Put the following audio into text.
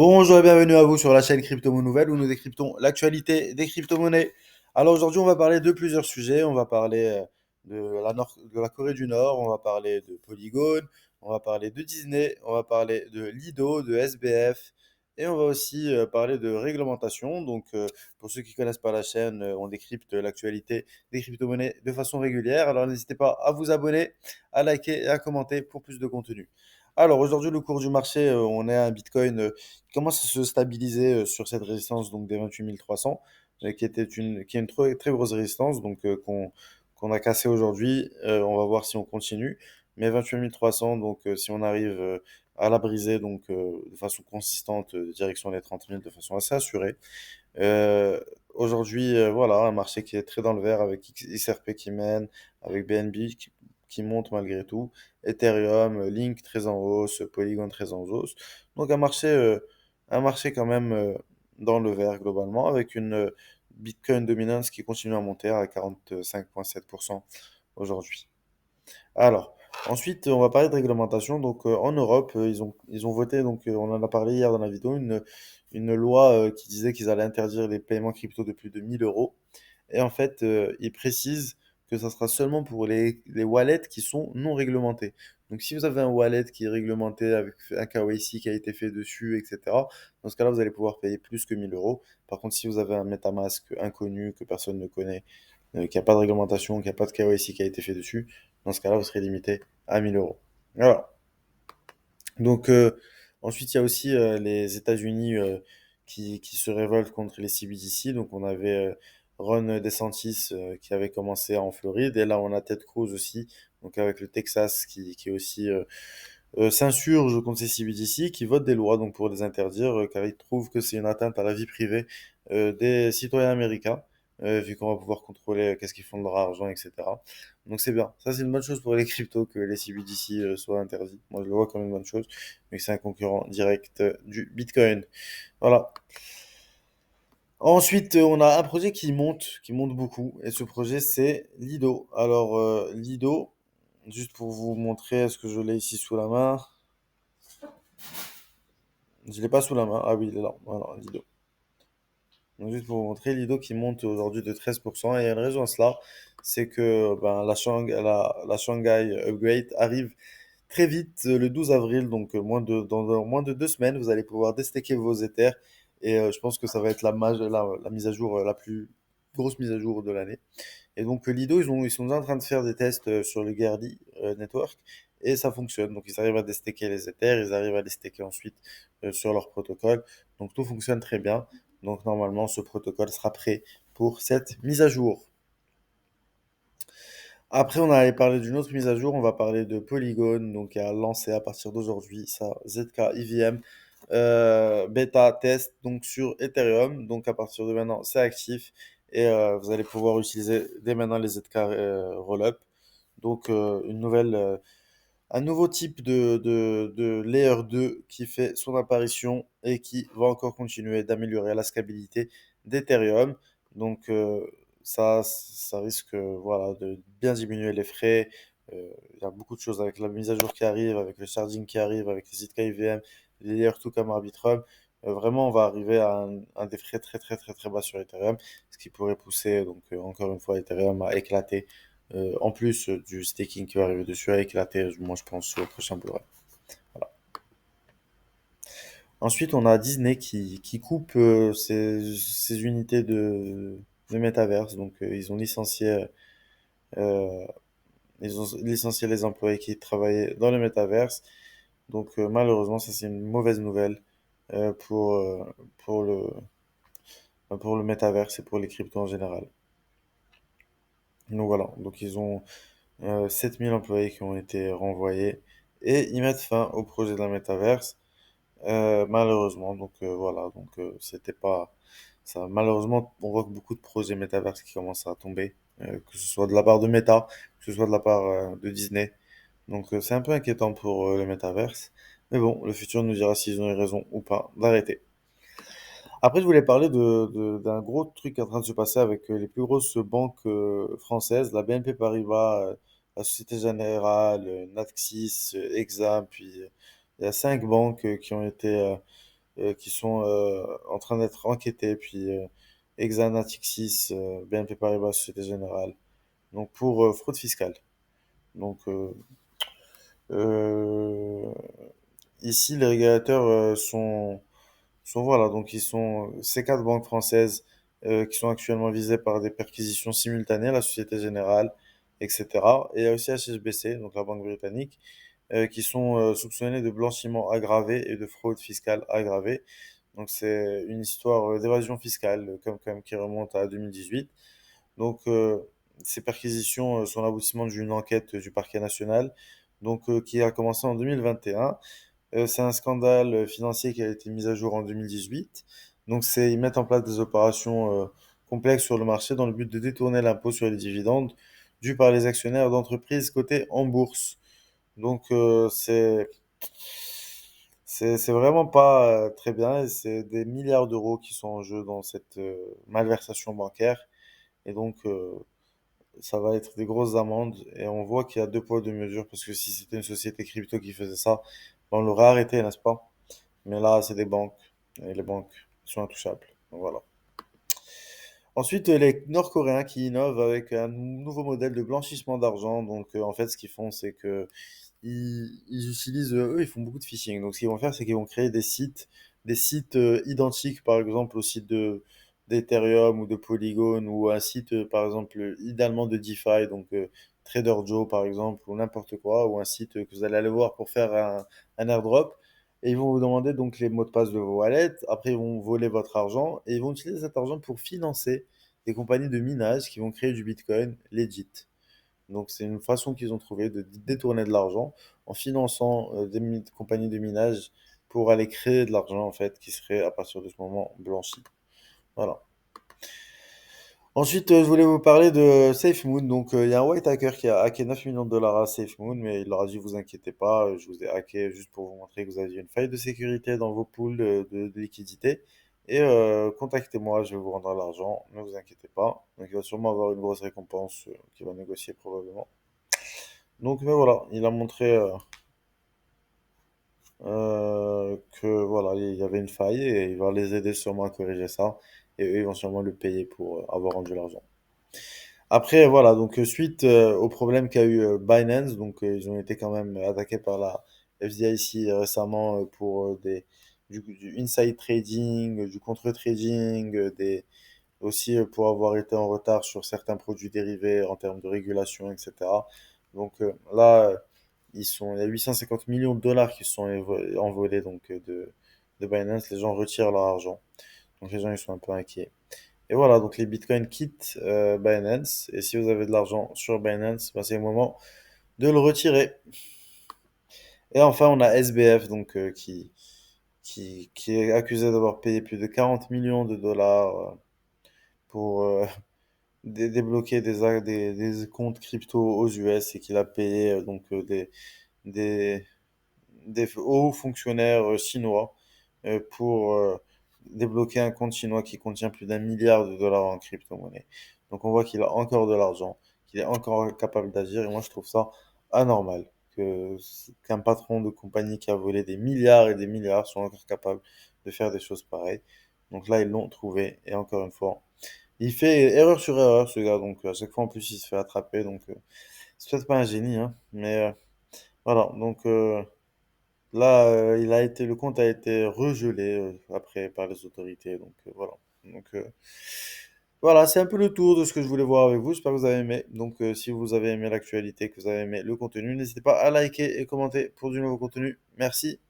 Bonjour et bienvenue à vous sur la chaîne Crypto Mo Nouvelle où nous décryptons l'actualité des crypto-monnaies. Alors aujourd'hui, on va parler de plusieurs sujets. On va parler de la Corée du Nord, on va parler de Polygon, on va parler de Disney, on va parler de Lido, de SBF et on va aussi parler de réglementation. Pour ceux qui connaissent pas la chaîne, on décrypte l'actualité des crypto-monnaies de façon régulière. Alors n'hésitez pas à vous abonner, à liker et à commenter pour plus de contenu. Alors aujourd'hui, le cours du marché, on est à un Bitcoin qui commence à se stabiliser sur cette résistance donc des 28 300, qui est une très grosse résistance qu'on a cassé aujourd'hui. On va voir si on continue. Mais 28 300, si on arrive à la briser de façon consistante, direction les 30 000 de façon assez assurée. Euh, Aujourd'hui, voilà, un marché qui est très dans le vert avec XRP qui mène, avec BNB qui monte malgré tout, Ethereum, Link très en hausse, Polygon très en hausse. Donc un marché quand même dans le vert globalement, avec une Bitcoin dominance qui continue à monter à 45,7% aujourd'hui. Alors, ensuite, on va parler de réglementation. En Europe, ils ont voté, on en a parlé hier dans la vidéo, une loi qui disait qu'ils allaient interdire les paiements crypto de plus de 1000 euros. Et en fait, ils précisent que ça sera seulement pour les wallets qui sont non réglementés. Donc, si vous avez un wallet qui est réglementé avec un KYC qui a été fait dessus, etc., dans ce cas-là, vous allez pouvoir payer plus que 1000 euros. Par contre, si vous avez un MetaMask inconnu que personne ne connaît, qui n'a pas de réglementation, qui n'a pas de KYC qui a été fait dessus, dans ce cas-là, vous serez limité à 1000 euros. Voilà. Donc, ensuite, il y a aussi les États-Unis qui se révoltent contre les CBDC. Donc, on avait Ron DeSantis qui avait commencé en Floride. Et là, on a Ted Cruz aussi, donc avec le Texas qui est aussi s'insurge contre ces CBDC, qui votent des lois donc pour les interdire, car ils trouvent que c'est une atteinte à la vie privée des citoyens américains, vu qu'on va pouvoir contrôler qu'est-ce qu'ils font de leur argent, etc. Donc c'est bien. Ça, c'est une bonne chose pour les cryptos que les CBDC soient interdits. Moi, je le vois comme une bonne chose, mais que c'est un concurrent direct du Bitcoin. Voilà. Ensuite, on a un projet qui monte beaucoup, et ce projet, c'est Lido. Alors, Lido, juste pour vous montrer, est-ce que je l'ai ici sous la main? Je l'ai pas sous la main. Ah oui, il est là. Voilà, Lido. Donc juste pour vous montrer, Lido qui monte aujourd'hui de 13%. Et il y a une raison à cela, c'est que ben, la Shanghai Upgrade arrive très vite le 12 avril, dans moins de 2 semaines, vous allez pouvoir déstaker vos Ethers. Et je pense que ça va être la mise à jour, la plus grosse mise à jour de l'année. Et donc Lido, ils sont en train de faire des tests sur le Gerdi Network et ça fonctionne. Donc ils arrivent à déstaker les Ethers, ils arrivent à les staker ensuite sur leur protocole. Donc tout fonctionne très bien. Donc normalement ce protocole sera prêt pour cette mise à jour. Après on allait parler d'une autre mise à jour, on va parler de Polygon, donc qui a lancé à partir d'aujourd'hui sa ZK EVM bêta test donc sur Ethereum. Donc à partir de maintenant c'est actif et vous allez pouvoir utiliser dès maintenant les ZK Rollup. Un nouveau type de Layer 2 qui fait son apparition et qui va encore continuer d'améliorer la scalabilité d'Ethereum. Donc ça risque voilà, de bien diminuer les frais. Il y a beaucoup de choses avec la mise à jour qui arrive, avec le charging qui arrive, avec les ZK IVM, les Layer 2 comme Arbitrum. Vraiment, on va arriver à un des frais très bas sur Ethereum, ce qui pourrait pousser encore une fois Ethereum à éclater en plus du staking qui va arriver dessus à éclater, moi je pense, sur le prochain bull run. Voilà. Ensuite, on a Disney qui coupe ses unités de métaverse. Euh, ils ont licencié les employés qui travaillaient dans le métaverse. Malheureusement, ça c'est une mauvaise nouvelle euh, pour, euh, pour pour le métaverse et pour les cryptos en général. Donc voilà, donc ils ont 7000 employés qui ont été renvoyés et ils mettent fin au projet de la métaverse. Malheureusement, c'était pas ça. Malheureusement, on voit que beaucoup de projets métaverse qui commencent à tomber, que ce soit de la part de Meta, que ce soit de la part de Disney. C'est un peu inquiétant pour le métaverse. Mais bon, le futur nous dira s'ils ont eu raison ou pas d'arrêter. Après, je voulais parler d'un gros truc qui est en train de se passer avec les plus grosses banques françaises, la BNP Paribas, la Société Générale, Natixis, Exim, puis il y a 5 banques qui ont été qui sont en train d'être enquêtés, puis Exanatixis, BNP Paribas, Société Générale, donc pour fraude fiscale. Donc euh, ici, les régulateurs voilà, donc ils sont ces quatre banques françaises qui sont actuellement visées par des perquisitions simultanées, la Société Générale, etc. Et il y a aussi HSBC, donc la banque britannique, qui sont soupçonnés de blanchiment aggravé et de fraude fiscale aggravée. Donc c'est une histoire d'évasion fiscale, comme qui remonte à 2018. Donc ces perquisitions sont l'aboutissement d'une enquête du parquet national, donc qui a commencé en 2021. C'est un scandale financier qui a été mis à jour en 2018. Donc ils mettent en place des opérations complexes sur le marché dans le but de détourner l'impôt sur les dividendes dû par les actionnaires d'entreprises cotées en bourse. Donc c'est vraiment pas très bien et c'est des milliards d'euros qui sont en jeu dans cette malversation bancaire. Et donc ça va être des grosses amendes et on voit qu'il y a deux poids deux mesures parce que si c'était une société crypto qui faisait ça, ben, on l'aurait arrêté, n'est-ce pas? Mais là, c'est des banques et les banques sont intouchables. Donc voilà. Ensuite, les Nord-Coréens qui innovent avec un nouveau modèle de blanchissement d'argent. Donc, en fait, ce qu'ils font, c'est que ils utilisent, eux, ils font beaucoup de phishing. Donc, ce qu'ils vont faire, c'est qu'ils vont créer des sites identiques, par exemple, au site d'Ethereum ou de Polygon, ou un site, par exemple, idéalement de DeFi, donc Trader Joe, par exemple, ou n'importe quoi, ou un site que vous allez aller voir pour faire un airdrop. Et ils vont vous demander donc les mots de passe de vos wallets. Après, ils vont voler votre argent et ils vont utiliser cet argent pour financer des compagnies de minage qui vont créer du Bitcoin legit. Donc c'est une façon qu'ils ont trouvé de détourner de l'argent en finançant compagnies de minage pour aller créer de l'argent en fait qui serait à partir de ce moment blanchi. Voilà. Ensuite, je voulais vous parler de SafeMoon. Donc, il y a un white hacker qui a hacké 9 millions de dollars à SafeMoon, mais il leur a dit, vous inquiétez pas, je vous ai hacké juste pour vous montrer que vous aviez une faille de sécurité dans vos pools de liquidité. Et contactez-moi, je vais vous rendre l'argent, ne vous inquiétez pas. Donc, il va sûrement avoir une grosse récompense qu'il va négocier probablement. Donc, mais voilà, il a montré que voilà, il y avait une faille et il va les aider sûrement à corriger ça. Et eux, ils vont sûrement le payer pour avoir rendu l'argent. Après, voilà, donc suite au problème qu'a eu Binance, donc ils ont été quand même attaqués par la FDIC récemment pour du inside trading, du contre-trading, aussi pour avoir été en retard sur certains produits dérivés en termes de régulation, etc. Donc là, il y a 850 millions de dollars qui sont envolés donc, de Binance. Les gens retirent leur argent. Donc les gens, ils sont un peu inquiets. Et voilà, donc les bitcoins quittent Binance. Et si vous avez de l'argent sur Binance, ben, c'est le moment de le retirer. Et enfin, on a SBF donc, qui est accusé d'avoir payé plus de 40 millions de dollars pour débloquer des comptes crypto aux US et qu'il a payé donc des, des hauts fonctionnaires chinois pour débloquer un compte chinois qui contient plus d'un milliard de dollars en crypto-monnaie. Donc on voit qu'il a encore de l'argent, qu'il est encore capable d'agir, et moi je trouve ça anormal qu'un patron de compagnie qui a volé des milliards et des milliards soit encore capable de faire des choses pareilles. Donc là ils l'ont trouvé, et encore une fois, il fait erreur sur erreur ce gars, donc à chaque fois en plus il se fait attraper, donc c'est peut-être pas un génie, hein, mais voilà, donc là, le compte a été regelé après par les autorités, donc voilà. Donc voilà, c'est un peu le tour de ce que je voulais voir avec vous. J'espère que vous avez aimé. Donc si vous avez aimé l'actualité, que vous avez aimé le contenu, n'hésitez pas à liker et commenter pour du nouveau contenu. Merci.